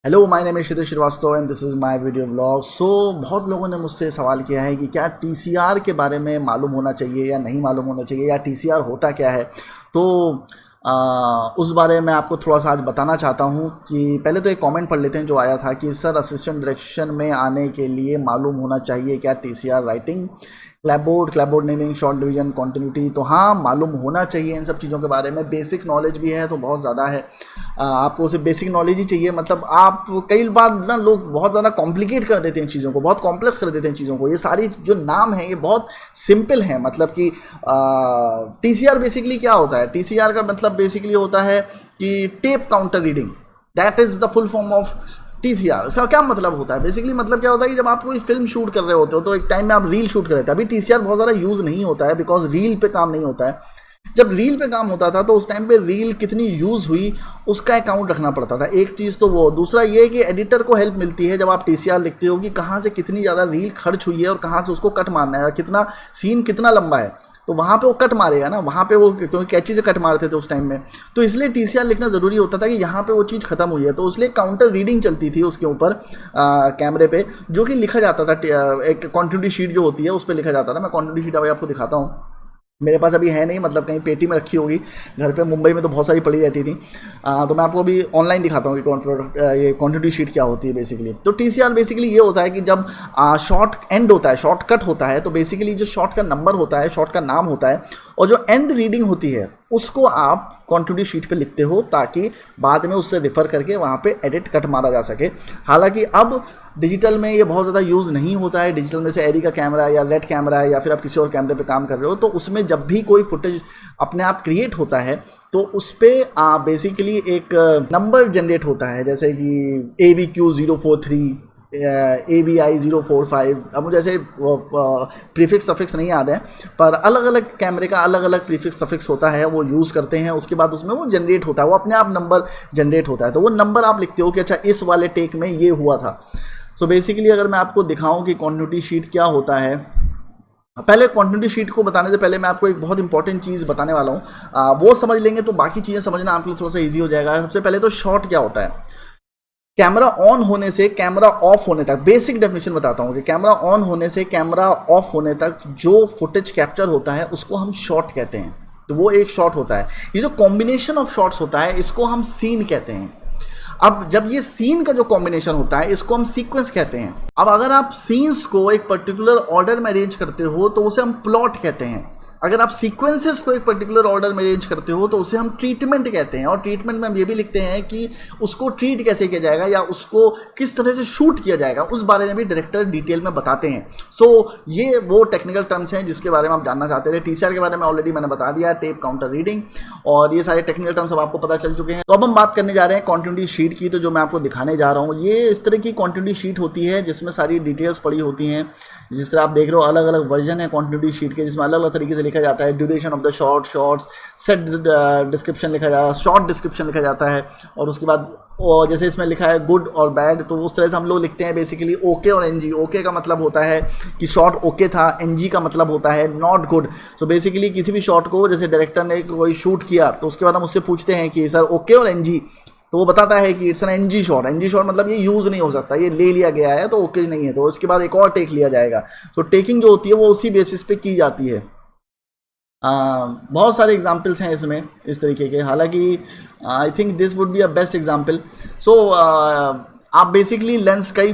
Hello, my name is Kshitij Srivastava and this is my video blog. बहुत लोगों ने मुझसे सवाल किया है कि क्या टीसीआर के बारे में मालूम होना चाहिए या नहीं मालूम होना चाहिए, या टीसीआर होता क्या है। तो उस बारे में आपको थोड़ा सा आज बताना चाहता हूँ कि पहले तो एक कमेंट पढ़ लेते हैं जो आया था कि सर, असिस्टेंट डायरेक्शन में आने के लिए मालूम होना चाहिए क्या TCR writing, clapboard naming, short division, continuity. तो हाँ, मालूम होना चाहिए इन सब चीज़ों के बारे में। बेसिक नॉलेज भी है तो बहुत ज़्यादा है। आपको उसे बेसिक नॉलेज ही चाहिए। मतलब आप कई बार ना, लोग बहुत ज़्यादा कॉम्प्लिकेट कर देते हैं चीज़ों को, बहुत कॉम्प्लेक्स कर देते हैं चीज़ों को। ये सारी जो नाम हैं ये बहुत सिंपल हैं। मतलब कि टीसीआर बेसिकली क्या होता है? टीसीआर का मतलब बेसिकली होता है कि tape counter reading. That is the full form of TCR. इसका क्या मतलब होता है? बेसिकली मतलब क्या होता है कि जब आप कोई फिल्म शूट कर रहे होते हो तो एक टाइम में आप रील शूट कर रहे थे। अभी टीसीआर बहुत ज़्यादा यूज़ नहीं होता है बिकॉज रील पे काम नहीं होता है। जब रील पे काम होता था तो उस टाइम पे रील कितनी यूज़ हुई उसका अकाउंट रखना पड़ता था। एक चीज़ तो वो, दूसरा ये कि एडिटर को हेल्प मिलती है जब आप टीसीआर लिखते हो कि कहाँ से कितनी ज़्यादा रील खर्च हुई है और कहाँ से उसको कट मारना है, कितना सीन कितना लंबा है, तो वहाँ पे वो कट मारेगा ना। वहाँ पे वो, क्योंकि कैंची से कट मारते थे उस टाइम में, तो इसलिए टीसीआर लिखना ज़रूरी होता था कि यहाँ पे वो चीज़ खत्म हुई है। तो इसलिए काउंटर रीडिंग चलती थी उसके ऊपर कैमरे पे, जो कि लिखा जाता था। एक कॉन्टिन्यूटी शीट जो होती है उस पर लिखा जाता था। मैं कॉन्टिन्यूटी शीट अभी आपको दिखाता हूँ। मेरे पास अभी है नहीं, मतलब कहीं पेटी में रखी होगी घर पे। मुंबई में तो बहुत सारी पड़ी रहती थी। तो मैं आपको अभी ऑनलाइन दिखाता हूँ कि ये क्वांटिटी शीट क्या होती है बेसिकली। तो टीसीआर बेसिकली ये होता है कि जब शॉर्ट एंड होता है, शॉर्ट कट होता है, तो बेसिकली जो शॉर्ट का नंबर होता है, शॉर्ट का नाम होता है, और जो एंड रीडिंग होती है उसको आप क्वांटिटी शीट पे लिखते हो ताकि बाद में उससे रेफर करके वहाँ पे एडिट कट मारा जा सके। हालांकि अब डिजिटल में ये बहुत ज़्यादा यूज़ नहीं होता है। डिजिटल में से एरी का कैमरा या रेड कैमरा है या फिर आप किसी और कैमरे पे काम कर रहे हो, तो उसमें जब भी कोई फुटेज अपने आप क्रिएट होता है तो उस पर बेसिकली एक नंबर जनरेट होता है, जैसे कि AVQ043, AVI045। अब मुझे ऐसे प्रीफिक्स सफिक्स नहीं याद है, पर अलग अलग कैमरे का अलग अलग प्रीफिक्स सफिक्स होता है, वो यूज़ करते हैं। उसके बाद उसमें वो जनरेट होता है, वो अपने आप नंबर जनरेट होता है। तो वो नंबर आप लिखते हो कि अच्छा, इस वाले टेक में ये हुआ था। सो बेसिकली अगर मैं आपको दिखाऊं कि क्वांटिटी शीट क्या होता है, पहले क्वांटिटी शीट को बताने से पहले मैं आपको एक बहुत इंपॉर्टेंट चीज़ बताने वाला हूँ। वो समझ लेंगे तो बाकी चीज़ें समझना आपके लिए थोड़ा सा ईजी हो जाएगा। सबसे पहले तो शॉट क्या होता है। कैमरा ऑन होने से कैमरा ऑफ होने तक, बेसिक डेफिनेशन बताता हूँ कि कैमरा ऑन होने से कैमरा ऑफ होने तक जो फुटेज कैप्चर होता है उसको हम शॉट कहते हैं। तो वो एक शॉट होता है। ये जो कॉम्बिनेशन ऑफ शॉट्स होता है इसको हम सीन कहते हैं। अब जब ये सीन का जो कॉम्बिनेशन होता है इसको हम सीक्वेंस कहते हैं। अब अगर आप सीन्स को एक पर्टिकुलर ऑर्डर में अरेंज करते हो तो उसे हम प्लॉट कहते हैं। अगर आप सीक्वेंसेस को एक पर्टिकुलर ऑर्डर में अरेंज करते हो तो उसे हम ट्रीटमेंट कहते हैं। और ट्रीटमेंट में हम ये भी लिखते हैं कि उसको ट्रीट कैसे किया जाएगा या उसको किस तरह से शूट किया जाएगा, उस बारे में भी डायरेक्टर डिटेल में बताते हैं। सो ये वो टेक्निकल टर्म्स हैं जिसके बारे में आप जानना चाहते थे। टीसीआर के बारे में ऑलरेडी मैंने बता दिया, टेप काउंटर रीडिंग, और ये सारे टेक्निकल टर्म्स अब आपको पता चल चुके हैं। तो अब हम बात करने जा रहे हैं क्वांटिटी शीट की। तो जो मैं आपको दिखाने जा रहा हूँ ये इस तरह की क्वांटिटी शीट होती है जिसमें सारी डिटेल्स पड़ी होती हैं। जिस तरह आप देख रहे हो अलग अलग वर्जन है क्वांटिटी शीट के, जिसमें अलग अलग तरीके से लिखा जाता है। Duration of the shorts, set description लिखा जाता है, शॉर्ट डिस्क्रिप्शन लिखा जाता है, और उसके बाद और जैसे इसमें लिखा है गुड और बैड, तो उस तरह से हम लोग लिखते हैं बेसिकली ओके और एनजी। ओके का मतलब होता है कि शॉट ओके था, एनजी का मतलब होता है नॉट गुड। सो बेसिकली किसी भी शॉट को जैसे डायरेक्टर ने कोई शूट किया तो उसके बाद हम उससे पूछते हैं कि सर ओके और एनजी, तो वो बताता है कि it's an NG shot. NG shot मतलब ये यूज़ नहीं हो सकता, ये ले लिया गया है तो ओके नहीं है, तो उसके बाद एक और टेक लिया जाएगा। तो टेकिंग जो होती है वो उसी बेसिस पे की जाती है। बहुत सारे एग्जाम्पल्स हैं इसमें इस तरीके के। हालांकि I think this would be a best example. So आप बेसिकली लेंस कई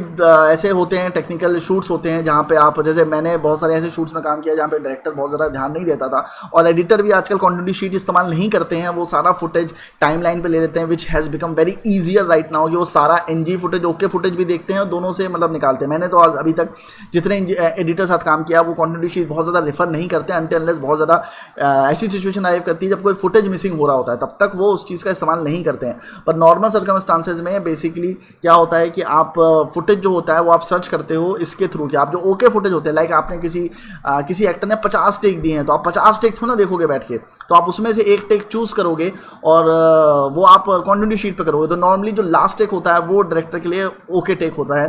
ऐसे होते हैं, टेक्निकल शूट्स होते हैं जहाँ पे आप, जैसे मैंने बहुत सारे ऐसे शूट्स में काम किया जहाँ पे डायरेक्टर बहुत ज़्यादा ध्यान नहीं देता था, और एडिटर भी आजकल क्वांटिटी शीट इस्तेमाल नहीं करते हैं। वो सारा फुटेज टाइमलाइन पे ले लेते हैं, which has become very easier right now, कि वो सारा एनजी फुटेज, ओके फुटेज भी देखते हैं और दोनों से मतलब निकालते हैं। मैंने तो अभी तक जितने एडिटर साथ काम किया वो क्वांटिटी शीट बहुत ज़्यादा रेफर नहीं करते अनटिल अनलेस बहुत ज़्यादा ऐसी सिचुएशन आइव करती है जब कोई फुटेज मिसिंग हो रहा होता है, तब तक वो उस चीज़ का इस्तेमाल नहीं करते हैं। पर नॉर्मल सर्कमस्टांसेज में बेसिकली क्या होता है कि आप फुटेज जो होता है वो आप सर्च करते हो इसके थ्रू, कि आप जो ओके फुटेज होते हैं, लाइक आपने किसी एक्टर ने 50 टेक दिए हैं तो आप 50 टेक थोड़ा ना देखोगे बैठ के, तो आप उसमें से एक टेक चूज करोगे और वो आप क्वांटिटी शीट पे करोगे। तो नॉर्मली जो लास्ट टेक होता है वो डायरेक्टर के लिए ओके टेक होता है,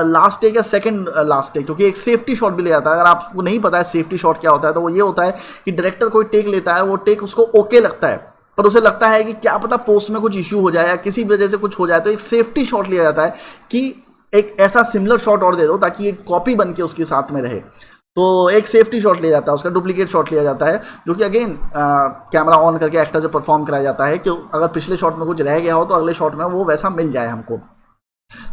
लास्ट टेक या सेकंड लास्ट टेक, क्योंकि एक सेफ्टी शॉट भी ले जाता है। अगर आपको नहीं पता है सेफ्टी शॉट क्या होता है तो वो ये होता है कि डायरेक्टर कोई टेक लेता है, वो टेक उसको ओके लगता है पर उसे लगता है कि क्या पता पोस्ट में कुछ इश्यू हो जाए या किसी वजह से कुछ हो जाए, तो एक सेफ्टी शॉट लिया जाता है कि एक ऐसा सिमिलर शॉट और दे दो ताकि एक कॉपी बन के उसके साथ में रहे। तो एक सेफ्टी शॉट लिया जाता है, उसका डुप्लीकेट शॉट लिया जाता है, जो कि अगेन कैमरा ऑन करके एक्टर से परफॉर्म कराया जाता है कि अगर पिछले शॉट में कुछ रह गया हो तो अगले शॉट में वो वैसा मिल जाए हमको,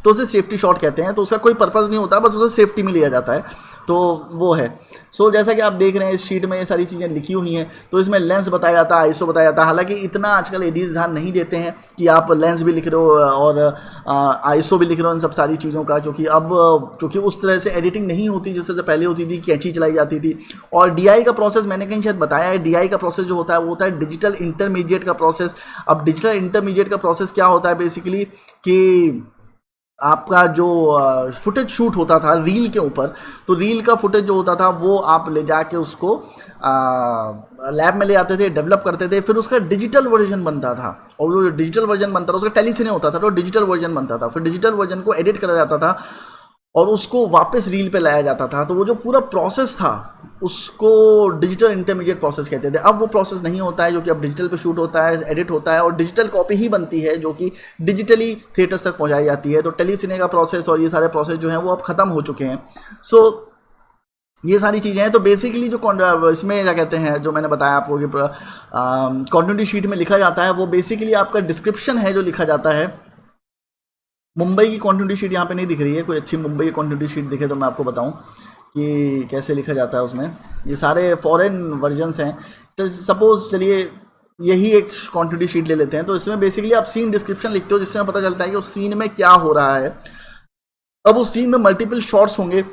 तो उसे सेफ्टी शॉट कहते हैं। तो उसका कोई पर्पस नहीं होता, बस उसे सेफ्टी में लिया जाता है, तो वो है। सो जैसा कि आप देख रहे हैं इस शीट में ये सारी चीज़ें लिखी हुई हैं। तो इसमें लेंस बताया जाता है, आईएसओ बताया जाता है। हालांकि इतना आजकल एडीज ध्यान नहीं देते हैं कि आप लेंस भी लिख रहे हो और आईएसओ भी लिख रहे हो इन सब सारी चीज़ों का, क्योंकि उस तरह से एडिटिंग नहीं होती जैसे पहले होती थी, कैंची चलाई जाती थी। और डीआई का प्रोसेस मैंने कहीं शायद बताया है, डीआई का प्रोसेस जो होता है वो होता है डिजिटल इंटरमीडिएट का प्रोसेस। अब डिजिटल इंटरमीडिएट का प्रोसेस क्या होता है बेसिकली कि आपका जो फुटेज शूट होता था रील के ऊपर, तो रील का फुटेज जो होता था वो आप ले जाके उसको लैब में ले आते थे, डेवलप करते थे, फिर उसका डिजिटल वर्जन बनता था। और वो जो डिजिटल वर्जन बनता था उसका टेलीसिने होता था, तो डिजिटल वर्जन बनता था। फिर डिजिटल वर्जन को एडिट करा जाता था और उसको वापस रील पे लाया जाता था। तो वो जो पूरा प्रोसेस था उसको डिजिटल इंटरमीडिएट प्रोसेस कहते थे। अब वो प्रोसेस नहीं होता है, जो कि अब डिजिटल पे शूट होता है, एडिट होता है और डिजिटल कॉपी ही बनती है जो कि डिजिटली थिएटर्स तक पहुंचाई जाती है। तो टेलीसिने का प्रोसेस और ये सारे प्रोसेस जो हैं वो अब ख़त्म हो चुके हैं। सो ये सारी चीज़ें हैं। तो बेसिकली जो इसमें क्या कहते हैं, जो मैंने बताया आपको कि कॉन्टिन्यूटी शीट में लिखा जाता है, वो बेसिकली आपका डिस्क्रिप्शन है जो लिखा जाता है। मुंबई की कॉन्टिन्यूटी शीट यहाँ पे नहीं दिख रही है, कोई अच्छी मुंबई की कॉन्टिन्यूटी शीट दिखे तो मैं आपको बताऊँ कि कैसे लिखा जाता है उसमें। ये सारे फॉरेन वर्जन्स हैं। तो सपोज चलिए यही एक कॉन्टिन्यूटी शीट ले लेते हैं। तो इसमें बेसिकली आप सीन डिस्क्रिप्शन लिखते हो, जिससे पता चलता है कि उस सीन में क्या हो रहा है। अब उस सीन में मल्टीपल शॉट्स होंगे,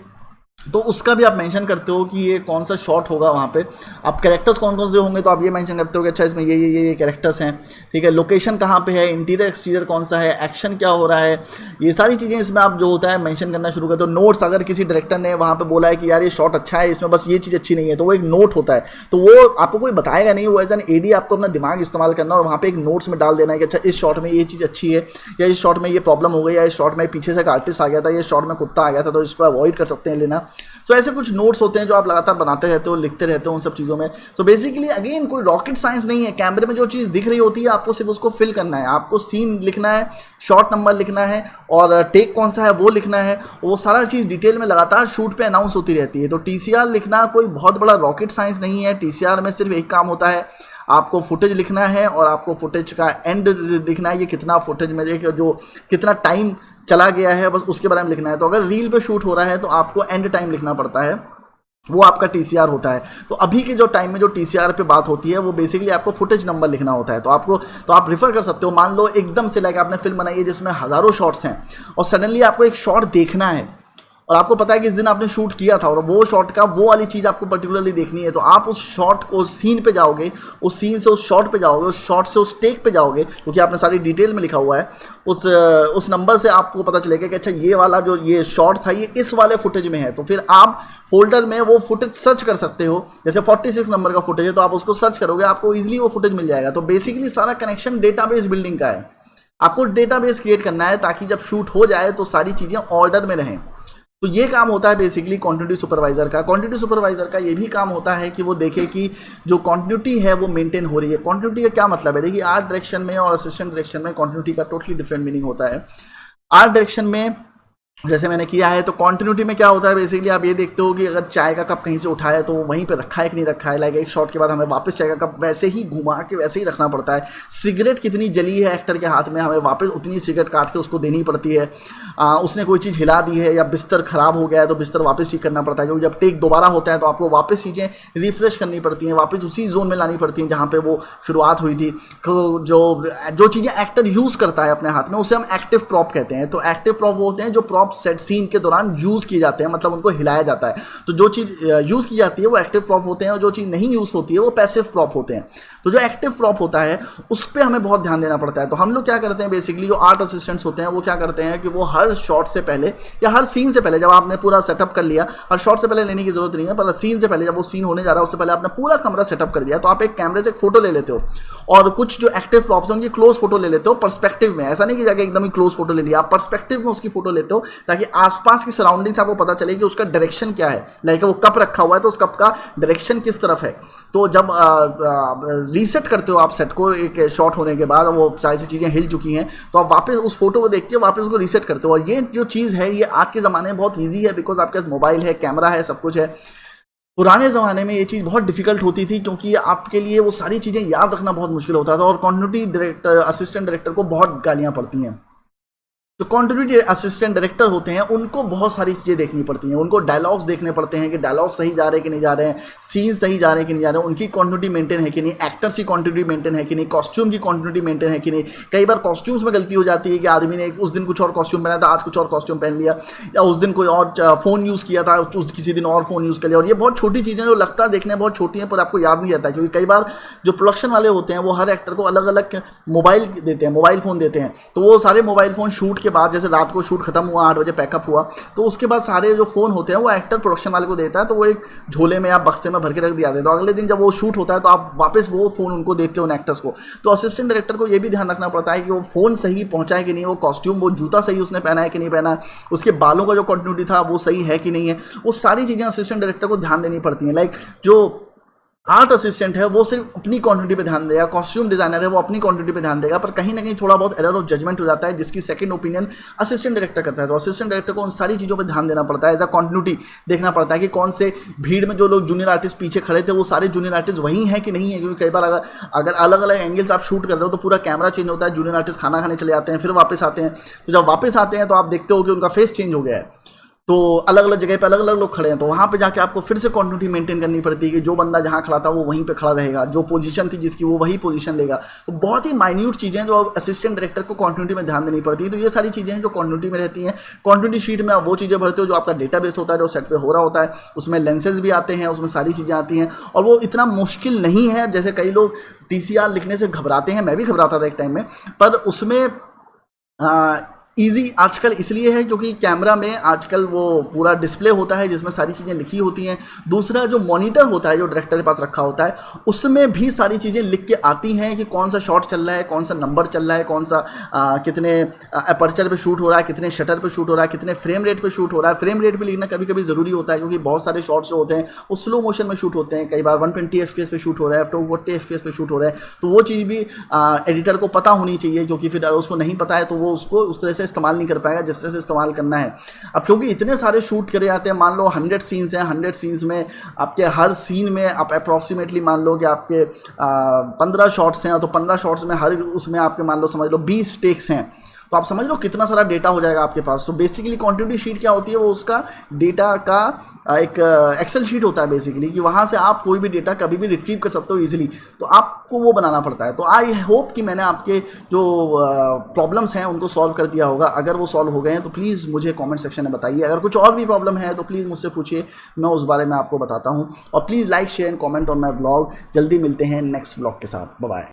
तो उसका भी आप मेंशन करते हो कि ये कौन सा शॉट होगा वहाँ पे। आप कैरेक्टर्स कौन कौन से होंगे तो आप ये मेंशन करते हो कि अच्छा इसमें ये कैरेक्टर्स हैं, ठीक है। लोकेशन कहाँ पे है, इंटीरियर एक्सटीरियर कौन सा है, एक्शन क्या हो रहा है, ये सारी चीज़ें इसमें आप जो होता है मेंशन करना शुरू करते हो। नोट्स, अगर किसी डायरेक्टर ने वहाँ पर बोला है कि यार ये शॉट अच्छा है, इसमें बस ये चीज़ अच्छी नहीं है, तो वो एक नोट होता है। तो वो आपको कोई बताएगा नहीं, वो एज एन एडी आपको अपना दिमाग इस्तेमाल करना और वहाँ पर एक नोट्स में डाल देना है कि अच्छा इस शॉट में ये चीज़ अच्छी है, या इस शॉट में ये प्रॉब्लम हो गई, या इस शॉट में पीछे से एक आर्टिस्ट आ गया था, ये शॉट में कुत्ता आ गया था, तो इसको अवॉइड कर सकते हैं लेना। तो ऐसे कुछ नोट्स होते हैं जो आप लगातार बनाते रहते हो, लिखते रहते हो उन सब चीज़ों में। तो बेसिकली अगेन कोई रॉकेट साइंस नहीं है। कैमरे में जो चीज़ दिख रही होती है आपको सिर्फ उसको फिल करना है। आपको सीन लिखना है, शॉट नंबर लिखना है और टेक कौन सा है वो लिखना है। वो सारा चीज़ डिटेल में लगातार शूट पे अनाउंस होती रहती है। तो टीसीआर लिखना कोई बहुत बड़ा रॉकेट साइंस नहीं है। टीसीआर में सिर्फ एक काम होता है, आपको फुटेज लिखना है और आपको फुटेज का एंड लिखना है, ये कितना फुटेज में जो कितना टाइम चला गया है, बस उसके बारे में लिखना है। तो अगर रील पे शूट हो रहा है तो आपको एंड टाइम लिखना पड़ता है, वो आपका टीसीआर होता है। तो अभी के जो टाइम में जो टीसीआर पे बात होती है वो बेसिकली आपको फुटेज नंबर लिखना होता है। तो आप रिफर कर सकते हो। मान लो एकदम से लाइक आपने फिल्म बनाई है जिसमें हज़ारों शॉट्स हैं और सडनली आपको एक शॉट देखना है और आपको पता है कि इस दिन आपने शूट किया था और वो शॉट का वो वाली चीज़ आपको पर्टिकुलरली देखनी है। तो आप उस शॉट को, उस सीन पे जाओगे, उस सीन से उस शॉट पे जाओगे, उस शॉट से उस टेक पे जाओगे, क्योंकि आपने सारी डिटेल में लिखा हुआ है। उस नंबर से आपको पता चलेगा कि अच्छा ये वाला जो ये शॉट था ये इस वाले फुटेज में है। तो फिर आप फोल्डर में वो फुटेज सर्च कर सकते हो। जैसे 46 नंबर का फुटेज है तो आप उसको सर्च करोगे, आपको ईजिली वो फुटेज मिल जाएगा। तो बेसिकली सारा कनेक्शन डेटाबेस बिल्डिंग का है। आपको डेटाबेस क्रिएट करना है ताकि जब शूट हो जाए तो सारी चीज़ें ऑर्डर में रहें। तो ये काम होता है बेसिकली कॉन्टिन्यूटी सुपरवाइजर का। कॉन्टिन्यूटी सुपरवाइजर का ये भी काम होता है कि वो देखे कि जो कॉन्टिन्यूटी है वो मेंटेन हो रही है। कॉन्टिन्यूटी का क्या मतलब है? देखिए, आर्ट डायरेक्शन में और असिस्टेंट डायरेक्शन में कॉन्टिन्यूटी का टोटली डिफरेंट मीनिंग होता है। आर्ट डायरेक्शन में जैसे मैंने किया है तो कॉन्टिन्यूटी में क्या होता है, बेसिकली आप ये देखते हो कि अगर चाय का कप कहीं से उठाया है तो वो वहीं पे रखा है कि नहीं रखा है। लाइक एक शॉट के बाद हमें वापस चाय का कप वैसे ही घुमा के वैसे ही रखना पड़ता है। सिगरेट कितनी जली है एक्टर के हाथ में, हमें वापस उतनी सिगरेट काट के उसको देनी पड़ती है। उसने कोई चीज़ हिला दी है या बिस्तर ख़राब हो गया है तो बिस्तर वापस ठीक करना पड़ता है, क्योंकि जब टेक दोबारा होता है तो आपको वापस चीज़ें रिफ्रेश करनी पड़ती हैं, वापस उसी जोन में लानी पड़ती हैं जहाँ पर वो शुरुआत हुई थी। तो जो चीज़ें एक्टर यूज़ करता है अपने हाथ में उसे हम एक्टिव प्रॉप कहते हैं। तो एक्टिव प्रॉप वो होते हैं जो प्रॉप सेट सीन के दौरान यूज़ किए जाते हैं, मतलब उनको हिलाया जाता है। तो जो चीज़ यूज़ की जाती है वो एक्टिव प्रॉप होते हैं और जो चीज़ नहीं यूज़ होती है वो पैसिव प्रॉप होते हैं। तो जो एक्टिव प्रॉप होता है उस पर हमें बहुत ध्यान देना पड़ता है। तो हम लोग क्या करते हैं, बेसिकली जो आर्ट असिस्टेंट्स होते हैं वो क्या करते हैं कि वो हर शॉट से पहले या हर सीन से पहले, जब आपने पूरा सेटअप कर लिया, हर शॉट से पहले लेने की जरूरत नहीं है, पर सीन से पहले जब वो सीन होने जा रहा है उससे पहले आपने पूरा कमरा सेटअप कर दिया, तो आप एक कैमरे से एक फोटो ले लेते हो और कुछ जो एक्टिव प्रॉप्स हैं उनकी क्लोज फोटो ले लेते हो पर्सपेक्टिव में। ऐसा नहीं कि जाके एकदम ही क्लोज फोटो ले लिया, आप पर्सपेक्टिव में उसकी फोटो लेते हो ताकि आसपास की सराउंडिंग से आपको पता चले कि उसका डायरेक्शन क्या है। लाइक वो कप रखा हुआ है तो उस कप का डायरेक्शन किस तरफ है। तो जब रीसेट करते हो आप सेट को एक शॉट होने के बाद, वो सारी सी चीज़ें हिल चुकी हैं, तो आप वापस उस फोटो को देख के वापस उसको रीसेट करते हो। और ये जो चीज़ है ये आज के ज़माने में बहुत ईजी है, बिकॉज आपके पास मोबाइल है, कैमरा है, सब कुछ है। पुराने ज़माने में ये चीज़ बहुत डिफिकल्ट होती थी, क्योंकि आपके लिए वो सारी चीज़ें याद रखना बहुत मुश्किल होता था, और कॉन्टिन्यूटी डायरेक्टर, असिस्टेंट डायरेक्टर को बहुत गालियाँ पड़ती हैं। जो कॉन्टिन्यूटी असिस्टेंट डायरेक्टर होते हैं उनको बहुत सारी चीज़ें देखनी पड़ती हैं। उनको डायलॉग्स देखने पड़ते हैं कि डायलॉग सही जा रहे हैं कि नहीं जा रहे हैं, सीन सही जा रहे हैं कि नहीं जा रहे हैं, उनकी कॉन्टिन्यूटी मेंटेन है कि नहीं, एक्टर्स की कॉन्टिन्यूटी मेंटेन है कि नहीं, कॉस्ट्यूम की कॉन्टिन्यूटी मेंटेन है कि नहीं। कई बार कॉस्ट्यूम्स में गलती हो जाती है कि आदमी ने उस दिन कुछ और कॉस्ट्यूम पहना था, आज कुछ और कॉस्ट्यूम पहन लिया, या उस दिन कोई और फ़ोन यूज़ किया था, किसी दिन और फ़ोन यूज़ कर लिया। और ये बहुत छोटी चीज़ें जो लगता है देखने बहुत छोटी हैं, पर आपको याद नहीं रहता, क्योंकि कई बार जो प्रोडक्शन वाले होते हैं वो हर एक्टर को अलग अलग मोबाइल देते हैं, मोबाइल फ़ोन देते हैं। तो वो सारे मोबाइल फ़ोन शूट के बाद, जैसे रात को शूट खत्म हुआ, 8 बजे पैकअप हुआ, तो उसके बाद सारे जो फ़ोन होते हैं वो एक्टर प्रोडक्शन वाले को देता है, तो वो एक झोले में या बक्से में भर के रख दिया जाता है। तो अगले दिन जब वो शूट होता है तो आप वापस वो फ़ोन उनको देते हो उन एक्टर्स को। तो असिस्टेंट डायरेक्टर को ये भी ध्यान रखना पड़ता है कि वो फ़ोन सही पहुंचा है कि नहीं, वो कॉस्ट्यूम, वो जूता सही उसने पहना है कि नहीं पहना है, उसके बालों का जो कंटिन्यूटी था वो सही है कि नहीं है। वो सारी चीज़ें असिस्टेंट डायरेक्टर को ध्यान देनी पड़ती हैं। लाइक जो आर्ट असिस्टेंट है वो सिर्फ अपनी क्वांटिटी पे ध्यान देगा, कॉस्ट्यूम डिजाइनर है वो अपनी क्वांटिटी पे ध्यान देगा, पर कहीं ना कहीं थोड़ा बहुत एरर ऑफ जजमेंट हो जाता है, जिसकी सेकंड ओपिनियन असिस्टेंट डायरेक्टर करता है। तो असिस्टेंट डायरेक्टर को उन सारी चीज़ों पे ध्यान देना पड़ता है। एज अ कंटिन्यूटी देखना पड़ता है कि कौन से भीड़ में जो लोग जूनियर आर्टिस्ट पीछे खड़े थे वो सारे जूनियर आर्टिस्ट वही हैं कि नहीं है, क्योंकि कई बार अगर अलग अलग एंगल्स आप शूट कर रहे हो तो पूरा कैमरा चेंज होता है, जूनियर आर्टिस्ट खाना खाने चले जाते हैं, फिर वापस आते हैं। तो जब वापस आते हैं तो आप देखते हो कि उनका फेस चेंज हो गया है, तो अलग अलग जगह पे अलग अलग लोग खड़े हैं, तो वहाँ पे जाके आपको फिर से कंटिन्यूटी मेंटेन करनी पड़ती है कि जो बंदा जहाँ खड़ा था वो वहीं पे खड़ा रहेगा, जो पोजीशन थी जिसकी वो वही पोजीशन लेगा। तो बहुत ही माइन्यूट चीज़ें जो असिस्टेंट डायरेक्टर को कंटिन्यूटी में ध्यान देनी पड़ती है। तो ये सारी चीज़ें हैं जो कंटिन्यूटी में रहती हैं। कंटिन्यूटी शीट में आप वो चीज़ें भरते हो जो आपका डेटाबेस होता है, जो सेट पे हो रहा होता है, उसमें लेंसेज भी आते हैं, उसमें सारी चीज़ें आती हैं, और वो इतना मुश्किल नहीं है जैसे कई लोग TCR लिखने से घबराते हैं। मैं भी घबराता था एक टाइम में, पर उसमें ईजी आजकल इसलिए है क्योंकि कैमरा में आजकल वो पूरा डिस्प्ले होता है जिसमें सारी चीज़ें लिखी होती हैं। दूसरा जो मॉनिटर होता है जो डायरेक्टर के पास रखा होता है, उसमें भी सारी चीज़ें लिख के आती हैं कि कौन सा शॉट चल रहा है, कौन सा नंबर चल रहा है, कौन सा कितने अपर्चर पे शूट हो रहा है, कितने शटर पे शूट हो रहा है, कितने फ्रेम रेट पे शूट हो रहा है। फ्रेम रेट भी लिखना कभी कभी ज़रूरी होता है, क्योंकि बहुत सारे शॉट्स जो होते हैं वो स्लो मोशन में शूट होते हैं। कई बार 120 FPS पे शूट हो रहा है, 240 FPS पे शूट हो रहा है, तो वो चीज़ भी एडिटर को पता होनी चाहिए, क्योंकि फिर उसको नहीं पता है तो वो उसको उस तरह से इस्तेमाल नहीं कर पाएगा जिस तरह से इस्तेमाल करना है। अब क्योंकि इतने सारे शूट करे जाते हैं, मान लो 100 सीन्स हैं, 100 सीन्स में आपके हर सीन में आप अप्रॉक्सीमेटली मान लो कि आपके 15 शॉट्स हैं, तो 15 शॉट्स में हर उसमें आपके मान लो समझ लो 20 टेक्स हैं, तो आप समझ लो कितना सारा डेटा हो जाएगा आपके पास। तो बेसिकली कंटिन्यूटी शीट क्या होती है, वो उसका डेटा का एक एक्सेल शीट होता है बेसिकली, कि वहाँ से आप कोई भी डेटा कभी भी रिट्रीव कर सकते हो इजीली, तो आपको वो बनाना पड़ता है। तो आई होप कि मैंने आपके जो प्रॉब्लम्स हैं उनको सॉल्व कर दिया होगा। अगर वो सॉल्व हो गए हैं तो प्लीज़ मुझे कमेंट सेक्शन में बताइए। अगर कुछ और भी प्रॉब्लम है तो प्लीज़ मुझसे पूछिए, मैं उस बारे में आपको बताता हूँ। और please like share and comment on my blog. जल्दी मिलते हैं नेक्स्ट ब्लॉग के साथ। Bye bye.